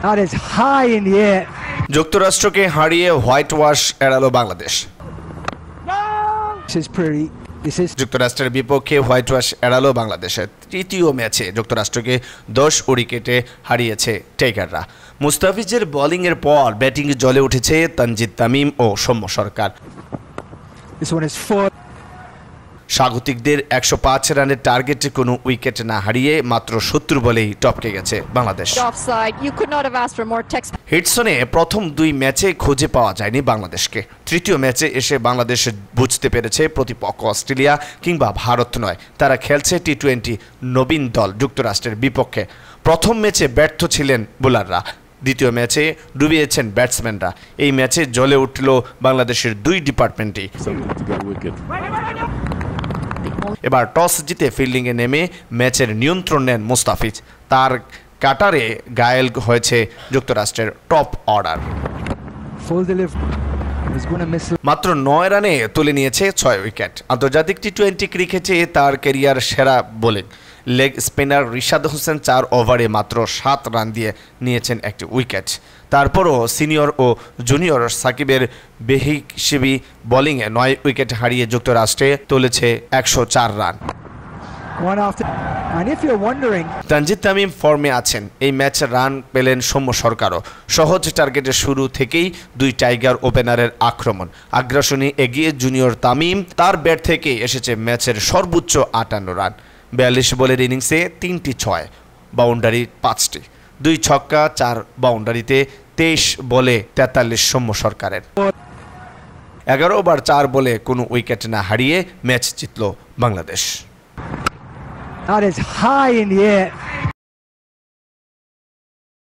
That is high in the air. যুক্তরাষ্ট্রকে হারিয়ে white wash এড়ালো Bangladesh. যুক্তরাষ্ট্রের বিপক্ষে হোয়াইট ওয়াশ এড়ালো বাংলাদেশের তৃতীয় ম্যাচে যুক্তরাষ্ট্রকে 10 উইকেটে হারিয়েছে টাইগাররা। মুস্তাফিজের বোলিংয়ের পর ব্যাটিংয়ে জ্বলে উঠেছে তানজিদ তামিম ও সৌম্য সরকার। স্বাগতিকদের 105 রানের টার্গেটে কোনো উইকেট না হারিয়ে মাত্র 70 বলেই টপকে গেছে বাংলাদেশ। হিটসনে প্রথম 2 ম্যাচে খুঁজে পাওয়া যায়নি বাংলাদেশকে। তৃতীয় ম্যাচে এসে বাংলাদেশ বুঝতে পেরেছে প্রতিপক্ষ অস্ট্রেলিয়া কিংবা ভারত নয়, তারা খেলছে টি-20 নবীন দল যুক্তরাষ্ট্রের বিপক্ষে। প্রথম ম্যাচে ব্যর্থ ছিলেন বোলাররা, দ্বিতীয় ম্যাচে ডুবিয়েছেন ব্যাটসম্যানরা। এই ম্যাচে জ্বলে উঠল বাংলাদেশের 2 ডিপার্টমেন্টই। এবার টস জিতে ফিল্ডিংয়ে নেমে ম্যাচের নিয়ন্ত্রণ নেন মুস্তাফিজ। তার কাটারে ঘায়েল হয়েছে যুক্তরাষ্ট্রের টপ অর্ডার। মাত্র 9 রানে তুলে নিয়েছে 6 উইকেট। আন্তর্জাতিক টি-20 ক্রিকেটে তার ক্যারিয়ার সেরা bowling. Leg spinner Rishad Hossain 4 ওভারে মাত্র 7 রান দিয়ে নিয়েছেন একটি উইকেট। তারপরও সিনিয়র ও জুনিয়র সাকিবের বেহিসেবি বোলিংয়ে 9 উইকেট হারিয়ে যুক্তরাষ্ট্রে তুলেছে 104 রান। তানজিদ তামিম ফর্মে আছেন। এই ম্যাচে রান পেলেন সৌম্য সরকারও। সহজ টার্গেটের শুরু থেকেই 2 টাইগার ওপেনারের আক্রমণ। আগ্রাসনে এগিয়ে জুনিয়র তামিম, তার ব্যাট থেকে এসেছে ম্যাচের সর্বোচ্চ 58 রান। 42 বলের ইনিংসে 3টি 6, বাউন্ডারি 5টি, 2 ছক্কা 4 বাউন্ডারিতে 23 বলে 43 সৌম্য সরকারের। 11 ওভার 4 বলে কোনো উইকেট না হারিয়ে ম্যাচ জিতল Bangladesh. That is high in the air.